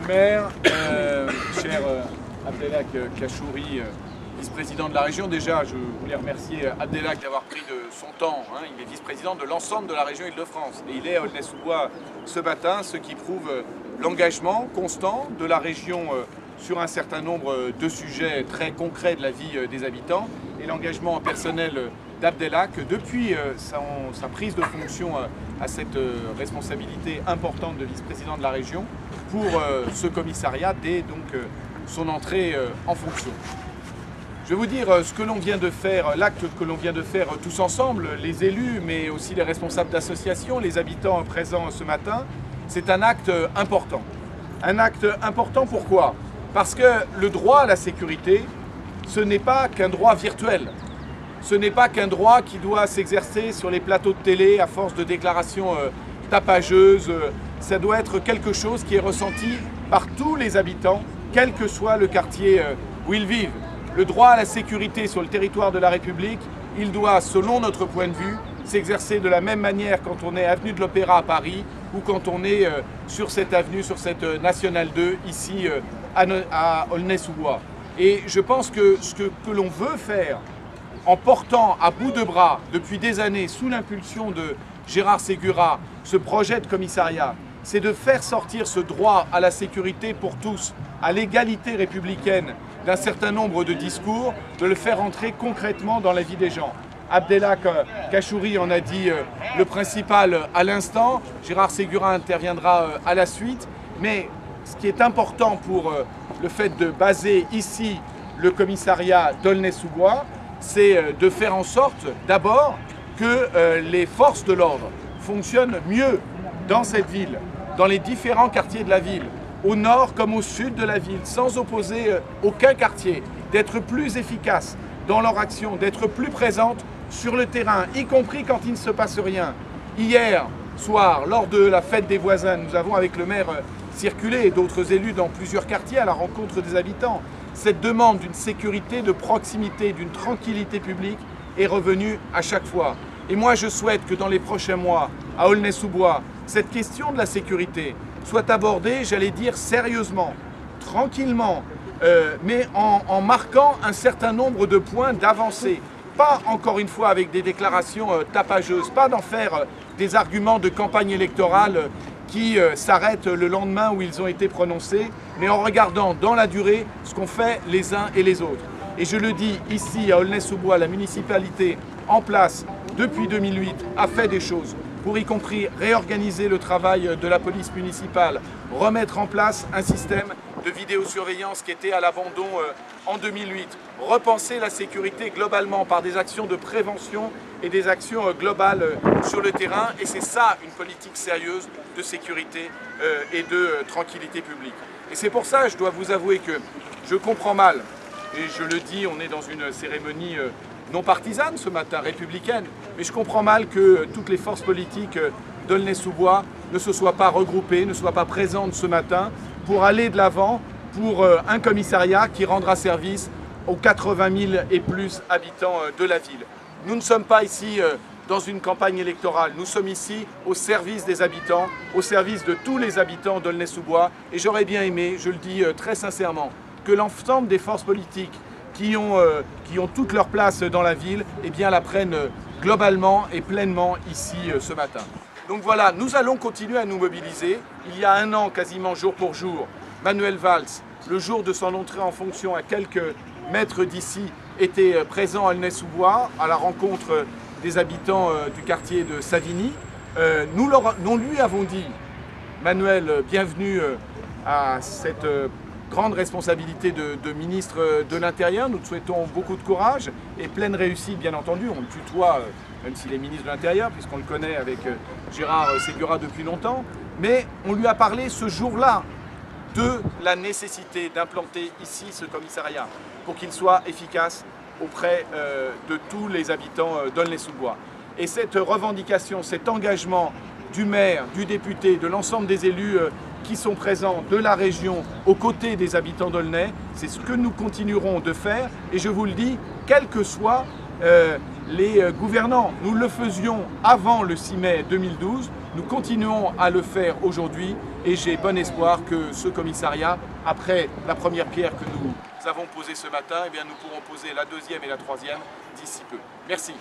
le maire, cher Abdelhak Kashouri, vice-président de la région. Déjà, je voulais remercier Abdelhak d'avoir pris de son temps. Il est vice-président de l'ensemble de la région Île-de-France. Et il est à Aulnay-sous-Bois ce matin, ce qui prouve l'engagement constant de la région sur un certain nombre de sujets très concrets de la vie des habitants et l'engagement personnel d'Abdelhak depuis sa prise de fonction à cette responsabilité importante de vice-président de la région pour ce commissariat dès donc son entrée en fonction. Je vais vous dire ce que l'on vient de faire, l'acte que l'on vient de faire tous ensemble, les élus, mais aussi les responsables d'associations, les habitants présents ce matin. C'est un acte important. Un acte important pourquoi? Parce que le droit à la sécurité, ce n'est pas qu'un droit virtuel. Ce n'est pas qu'un droit qui doit s'exercer sur les plateaux de télé à force de déclarations tapageuses. Ça doit être quelque chose qui est ressenti par tous les habitants, quel que soit le quartier où ils vivent. Le droit à la sécurité sur le territoire de la République, il doit, selon notre point de vue, s'exercer de la même manière quand on est avenue de l'Opéra à Paris ou quand on est sur cette avenue, sur cette Nationale 2, ici à Aulnay-sous-Bois. Et je pense que ce que l'on veut faire en portant à bout de bras depuis des années, sous l'impulsion de Gérard Ségura, ce projet de commissariat, c'est de faire sortir ce droit à la sécurité pour tous, à l'égalité républicaine d'un certain nombre de discours, de le faire entrer concrètement dans la vie des gens. Abdelhak Kashouri en a dit le principal à l'instant, Gérard Ségura interviendra à la suite, mais ce qui est important pour le fait de baser ici le commissariat d'Aulnay-sous-Bois, c'est de faire en sorte d'abord que les forces de l'ordre fonctionnent mieux dans cette ville, dans les différents quartiers de la ville, au nord comme au sud de la ville, sans opposer aucun quartier, d'être plus efficaces dans leur action, d'être plus présentes sur le terrain, y compris quand il ne se passe rien. Hier soir, lors de la fête des voisins, nous avons avec le maire circulé et d'autres élus dans plusieurs quartiers à la rencontre des habitants. Cette demande d'une sécurité de proximité, d'une tranquillité publique est revenue à chaque fois. Et moi je souhaite que dans les prochains mois, à Aulnay-sous-Bois, cette question de la sécurité soit abordée, j'allais dire sérieusement, tranquillement, mais en marquant un certain nombre de points d'avancée. Pas encore une fois avec des déclarations tapageuses, pas d'en faire des arguments de campagne électorale qui s'arrêtent le lendemain où ils ont été prononcés, mais en regardant dans la durée ce qu'ont fait les uns et les autres. Et je le dis ici à Aulnay-sous-Bois, la municipalité en place depuis 2008 a fait des choses pour y compris réorganiser le travail de la police municipale, remettre en place un système de vidéosurveillance qui était à l'abandon en 2008, repenser la sécurité globalement par des actions de prévention et des actions globales sur le terrain. Et c'est ça une politique sérieuse de sécurité et de tranquillité publique. Et c'est pour ça, je dois vous avouer que je comprends mal, et je le dis, on est dans une cérémonie non partisane ce matin, républicaine, mais je comprends mal que toutes les forces politiques d'Aulnay-sous-Bois ne se soient pas regroupées, ne soient pas présentes ce matin pour aller de l'avant pour un commissariat qui rendra service aux 80 000 et plus habitants de la ville. Nous ne sommes pas ici dans une campagne électorale, nous sommes ici au service des habitants, au service de tous les habitants d'Aulnay-sous-Bois, et j'aurais bien aimé, je le dis très sincèrement, que l'ensemble des forces politiques qui ont toute leur place dans la ville, eh bien la prennent globalement et pleinement ici ce matin. Donc voilà, nous allons continuer à nous mobiliser. Il y a un an, quasiment jour pour jour, Manuel Valls, le jour de son entrée en fonction à quelques mètres d'ici, était présent à Aulnay-sous-Bois à la rencontre des habitants du quartier de Savigny. Nous lui avons dit, Manuel, bienvenue à cette grande responsabilité de ministre de l'Intérieur. Nous te souhaitons beaucoup de courage et pleine réussite, bien entendu. On le tutoie, même s'il est ministre de l'Intérieur, puisqu'on le connaît avec Gérard Ségura depuis longtemps. Mais on lui a parlé ce jour-là de la nécessité d'implanter ici ce commissariat pour qu'il soit efficace auprès de tous les habitants d'Aulnay-sous-Bois. Et cette revendication, cet engagement du maire, du député, de l'ensemble des élus qui sont présents de la région aux côtés des habitants d'Aulnay, c'est ce que nous continuerons de faire. Et je vous le dis, quels que soient les gouvernants, nous le faisions avant le 6 mai 2012, Nous continuons à le faire aujourd'hui et j'ai bon espoir que ce commissariat, après la première pierre que nous avons posée ce matin, eh bien, nous pourrons poser la deuxième et la troisième d'ici peu. Merci.